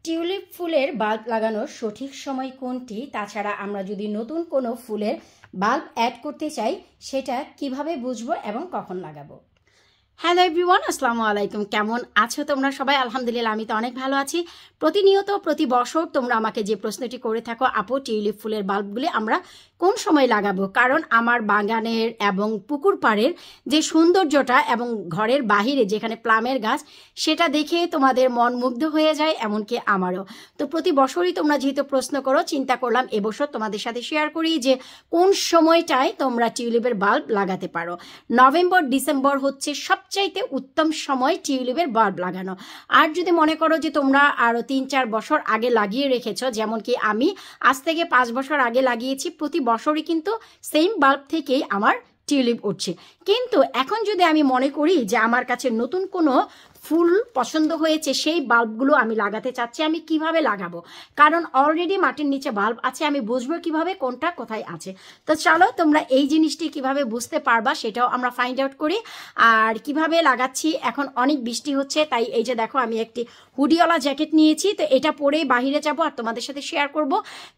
Tulip ফুলের bulb লাগানোর সঠিক সময় কোনটি, তাছাড়া আমরা যদি নতুন কোনো ফুলের বাল্ব অ্যাড করতে চাই সেটা কিভাবে বুঝবো এবং কখন লাগাবো। হ্যালো এভরিওয়ান, আসসালামু আলাইকুম। কেমন আছো তোমরা সবাই? আলহামদুলিল্লাহ, আমি তো অনেক ভালো আছি। প্রতিনিয়ত প্রতি বছর তোমরা আমাকে যে প্রশ্নটি করে থাকো, আপু টিউলিপ ফুলের বাল্বগুলি আমরা কোন সময় লাগাবো, কারণ আমার বাগানের এবং পুকুর পাড়ের যে সৌন্দর্যটা এবং ঘরের বাহিরে যেখানে প্লামের গাছ, সেটা দেখে তোমাদের মন মুগ্ধ হয়ে যায়, এমনকি আমারও। তো প্রতি বছরই তোমরা যেহেতু প্রশ্ন করো, চিন্তা করলাম এবছর তোমাদের সাথে শেয়ার করি যে কোন সময়টায় তোমরা টিউলিপের বাল্ব লাগাতে পারো। নভেম্বর ডিসেম্বর হচ্ছে সবচাইতে উত্তম সময় টিউলিপের বাল্ব লাগানো। আর যদি মনে করো যে তোমরা আরও 3-4 বছর আগে লাগিয়ে রেখেছো, যেমন কি আমি আজ থেকে 5 বছর আগে লাগিয়েছি, প্রতি বছরই কিন্তু সেম বাল্ব থেকেই আমার টিউলিপ উঠছে। কিন্তু এখন যদি আমি মনে করি যে আমার কাছে নতুন কোনো ফুল পছন্দ হয়েছে, সেই বাল্বগুলো আমি লাগাতে চাচ্ছি, আমি কিভাবে লাগাবো? কারণ অলরেডি মাটির নিচে বাল্ব আছে, আমি বুঝবো কিভাবে কোনটা কোথায় আছে। তো চলো তোমরা এই জিনিসটি কিভাবে বুঝতে পারবা সেটাও আমরা ফাইন্ড আউট করি। আর কিভাবে লাগাচ্ছি, এখন অনেক বৃষ্টি হচ্ছে, তাই এই যে দেখো আমি একটি হুডিওয়ালা জ্যাকেট নিয়েছি, তো এটা পরেই বাহিরে যাবো আর তোমাদের সাথে শেয়ার করব,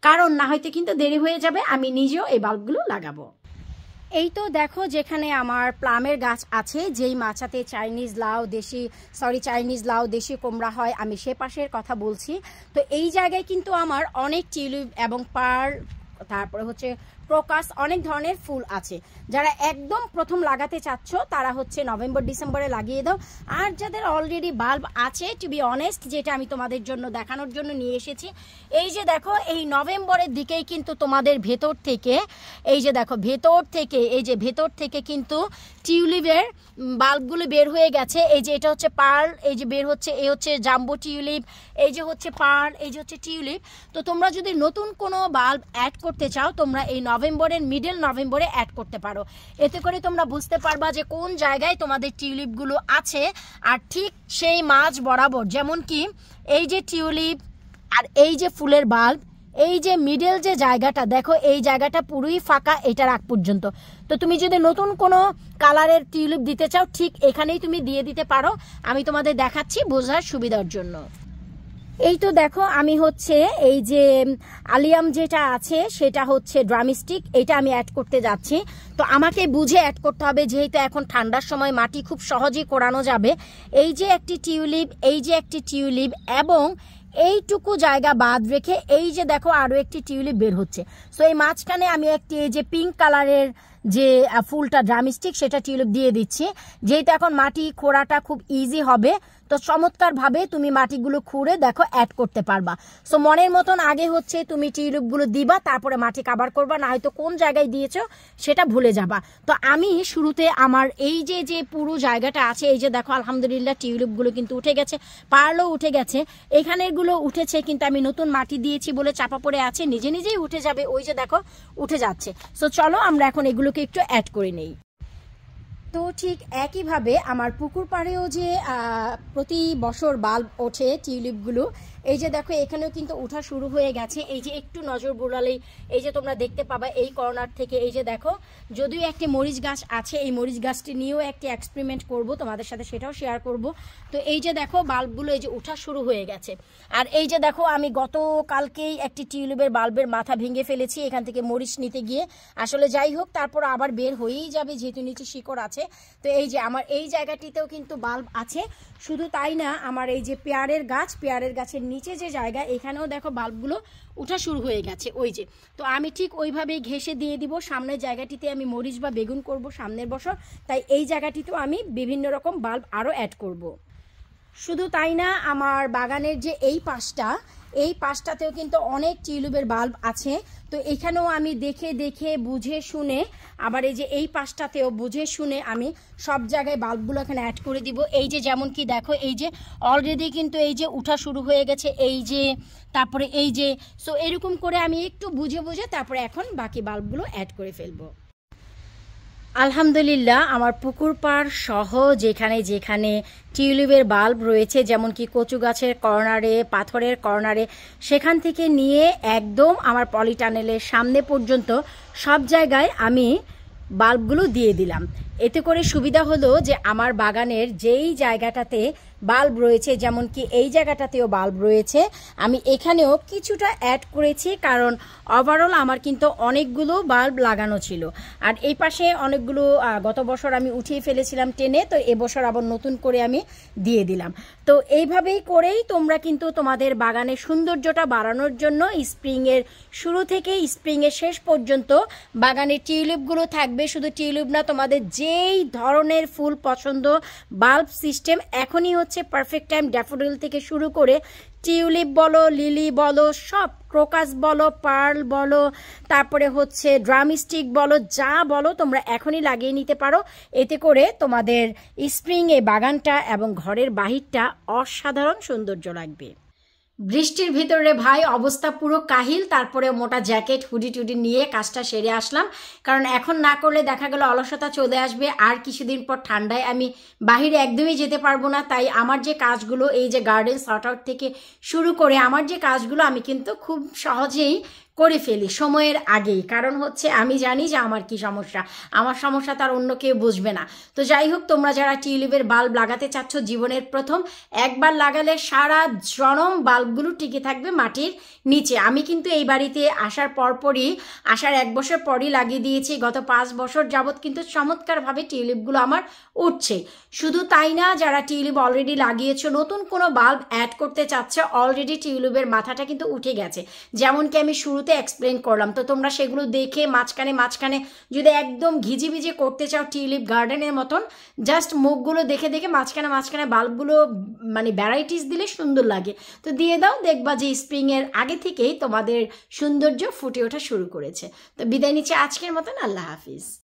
কারণ না হয়তো কিন্তু দেরি হয়ে যাবে, আমি নিজেও এই বাল্বগুলো লাগাবো। এই তো দেখো যেখানে আমার প্লামের গাছ আছে, যেই মাচাতে চাইনিজ লাউ দেশি কুমড়া হয়, আমি সে পাশের কথা বলছি। তো এই জায়গায় কিন্তু আমার অনেক টিউলিপ এবং পার্ল, তারপরে হচ্ছে ক্রোকাস, অনেক ধরনের ফুল আছে। যারা একদম প্রথম লাগাতে চাচ্ছ তারা হচ্ছে নভেম্বর ডিসেম্বরে লাগিয়ে দাও। আর যাদের অলরেডি বাল্ব আছে, টু বি অনেস্ট, যেটা আমি তোমাদের জন্য দেখানোর জন্য নিয়ে এসেছি, এই যে দেখো এই নভেম্বরের দিকেই কিন্তু তোমাদের ভেতর থেকে, এই যে দেখো ভেতর থেকে কিন্তু টিউলিপের বাল্বগুলো বের হয়ে গেছে। এই যে এটা হচ্ছে পার্ল, এই যে বের হচ্ছে, এই হচ্ছে জাম্বো টিউলিপ, এই যে হচ্ছে পার্ল, এই যে হচ্ছে টিউলিপ। তো তোমরা যদি নতুন কোনো বাল্ব অ্যাড করতে চাও, তোমরা এই মিডল নভেম্বরে অ্যাড করতে পারো। এতে করে তোমরা বুঝতে পারবা যে কোন জায়গায় তোমাদের টিউলিপগুলো আছে। আর ঠিক সেই মাঝ বরাবর, যেমন কি এই যে টিউলিপ আর এই যে ফুলের বাল্ব, এই যে মিডল যে জায়গাটা দেখো, এই জায়গাটা পুরোই ফাঁকা এটার আগ পর্যন্ত। তো তুমি যদি নতুন কোনো কালারের টিউলিপ দিতে চাও, ঠিক এখানেই তুমি দিয়ে দিতে পারো। আমি তোমাদের দেখাচ্ছি বোঝার সুবিধার জন্য। এই তো দেখো আমি হচ্ছে এই যে আলিয়াম যেটা আছে সেটা হচ্ছে ড্রামস্টিক, এটা আমি অ্যাড করতে যাচ্ছি। তো আমাকে বুঝে অ্যাড করতে হবে, যেহেতু এখন ঠান্ডার সময় মাটি খুব সহজেই কোরানো যাবে। এই যে একটি টিউলিপ এবং এইটুকু জায়গা বাদ রেখে এই যে দেখো আরো একটি টিউলিপ বের হচ্ছে। সো এই মাঝখানে আমি একটি এই যে পিঙ্ক কালারের যে ফুলটা ড্রামস্টিক, সেটা টিউলিপ দিয়ে দিচ্ছি। যেহেতু এখন মাটি খোঁড়াটা খুব ইজি হবে, তো চমৎকারভাবে তুমি মাটিগুলো খুঁড়ে দেখো অ্যাড করতে পারবা। সো মনের মতন আগে হচ্ছে তুমি টিউলিপগুলো দিবা, তারপরে মাটি কাভার করবা, না হয়তো কোন জায়গায় দিয়েছো সেটা ভুলে যাবা। তো আমি শুরুতে আমার এই যে পুরো জায়গাটা আছে, এই যে দেখো আলহামদুলিল্লাহ টিউলিপগুলো কিন্তু উঠে গেছে, পার্লও উঠে গেছে, এখানেরগুলো উঠেছে, কিন্তু আমি নতুন মাটি দিয়েছি বলে চাপা পড়ে আছে, নিজেই উঠে যাবে। ওই যে দেখো উঠে যাচ্ছে। সো চলো আমরা এখন এগুলোকে একটু অ্যাড করে নেই। তো ঠিক একইভাবে আমার পুকুর পাড়েও যে প্রতি বছর বাল্ব ওঠে টিউলিপগুলো, এই যে দেখো এখানেও কিন্তু ওঠা শুরু হয়ে গেছে। এই যে একটু নজর বুলালেই এই যে তোমরা দেখতে পাবা এই কর্নার থেকে, এই যে দেখো যদিও একটি মরিচ গাছ আছে, এই মরিচ গাছটি নিয়েও একটি এক্সপেরিমেন্ট করব তোমাদের সাথে, সেটাও শেয়ার করব। তো এই যে দেখো বাল্বগুলো এই যে ওঠা শুরু হয়ে গেছে। আর এই যে দেখো আমি গতকালকেই একটি টিউলিপের বাল্বের মাথা ভেঙে ফেলেছি এখান থেকে মরিচ নিতে গিয়ে। আসলে যাই হোক, তারপর আবার বের হয়েই যাবে যেহেতু নিচে শিকড় আছে। তো এই যে আমার এই জায়গাটিতেও কিন্তু বাল্ব আছে। শুধু তাই না, আমার এই যে পেয়ারের গাছের নিচে যে জায়গা, এখানেও দেখো বাল্বগুলো উঠা শুরু হয়ে গেছে। ওই যে, তো আমি ঠিক ওইভাবেই ঘেঁষে দিয়ে দিব। সামনের জায়গাটিতে আমি মরিচ বা বেগুন করব সামনের বছর, তাই এই জায়গাটিতেও আমি বিভিন্ন রকম বাল্ব আরও অ্যাড করব। শুধু তাই না, আমার বাগানের যে এই পাশটাতেও কিন্তু অনেক টিউলিপের বাল্ব আছে। তো এখানেও আমি দেখে বুঝে শুনে, আবার এই যে এই পাশটাতেও বুঝে শুনে আমি সব জায়গায় বাল্বগুলো এখানে অ্যাড করে দিব। এই যে যেমন কি দেখো এই যে অলরেডি কিন্তু এই যে উঠা শুরু হয়ে গেছে, এই যে তারপরে এই যে। সো এরকম করে আমি একটু বুঝে তারপরে এখন বাকি বাল্বগুলো অ্যাড করে ফেলবো। আলহামদুলিল্লাহ, আমার পুকুর পাড় সহ যেখানে টিউলিপের বাল্ব রয়েছে, যেমন কি কচু গাছের কর্নারে, পাথরের কর্নারে, সেখান থেকে নিয়ে একদম আমার পলিটানেলের সামনে পর্যন্ত সব জায়গায় আমি বাল্বগুলো দিয়ে দিলাম। এতে করে সুবিধা হলো যে আমার বাগানের যেই জায়গাটাতে বাল্ব রয়েছে, যেমন কি এই জায়গাটাতেও বাল্ব রয়েছে, আমি এখানেও কিছুটা অ্যাড করেছি, কারণ ওভারঅল আমার কিন্তু অনেকগুলো বাল্ব লাগানো ছিল। আর এই পাশে অনেকগুলো গত বছর আমি উঠিয়ে ফেলেছিলাম টেনে, তো এবছর আবার নতুন করে আমি দিয়ে দিলাম। তো এইভাবেই করেই তোমরা কিন্তু তোমাদের বাগানের সৌন্দর্যটা বাড়ানোর জন্য স্প্রিংয়ের শুরু থেকে স্প্রিংয়ের শেষ পর্যন্ত বাগানের টিউলিপগুলো থাকবে। শুধু টিউলিপ না, তোমাদের যেই ধরনের ফুল পছন্দ, বাল্ব সিস্টেম এখনই হচ্ছে পারফেক্ট টাইম। ড্যাফোডিল থেকে শুরু করে টিউলিপ বলো, লিলি বলো, সব ক্রোকাস বলো, পার্ল বলো, তারপরে হচ্ছে ড্রামস্টিক বলো, যা বলো তোমরা এখনই লাগিয়ে নিতে পারো। এতে করে তোমাদের স্প্রিংয়ে বাগানটা এবং ঘরের বাহিরটা অসাধারণ সৌন্দর্য লাগবে। বৃষ্টির ভিতরে ভাই অবস্থা পুরো কাহিল, তারপরে মোটা জ্যাকেট হুডি টুডি নিয়ে কাজটা সেরে আসলাম, কারণ এখন না করলে দেখা গেল অলসতা চলে আসবে, আর কিছুদিন পর ঠান্ডায় আমি বাহিরে একদমই যেতে পারবো না। তাই আমার যে কাজগুলো, এই যে গার্ডেন সর্ট আউট থেকে শুরু করে আমার যে কাজগুলো আমি কিন্তু খুব সহজেই করে ফেলি সময়ের আগেই, কারণ হচ্ছে আমি জানি যে আমার কি সমস্যা, আমার সমস্যা তার অন্য কেউ বুঝবে না। তো যাই হোক, তোমরা যারা টিউলিপের বাল্ব লাগাতে চাচ্ছ, জীবনের প্রথম একবার লাগালে সারা জনম বাল্বগুলো টিকে থাকবে মাটির নিচে। আমি কিন্তু এই বাড়িতে আসার পরপরই, আসার 1 বছর পরই লাগিয়ে দিয়েছি। গত 5 বছর যাবৎ কিন্তু চমৎকারভাবে টিউলিপগুলো আমার উঠছে। শুধু তাই না, যারা টিউলিপ অলরেডি লাগিয়েছো, নতুন কোনো বাল্ব অ্যাড করতে চাচ্ছে, অলরেডি টিউলিপের মাথাটা কিন্তু উঠে গেছে, যেমন কি আমি শুরুতে এক্সপ্লেন করলাম। তো তোমরা সেগুলো দেখে মাঝখানে যদি একদম ঘিজিবিজি করতে চাও টিউলিপ গার্ডেনের মতন, জাস্ট মুখগুলো দেখে দেখে মাঝখানে বাল্বগুলো মানে ভ্যারাইটিস দিলে সুন্দর লাগে। তো দিয়ে দাও, দেখবা যে স্প্রিংয়ের আগে থেকেই তোমাদের সৌন্দর্য ফুটে ওঠা শুরু করেছে। তো বিদায় নিচ্ছি আজকের মতন, আল্লাহ হাফিজ।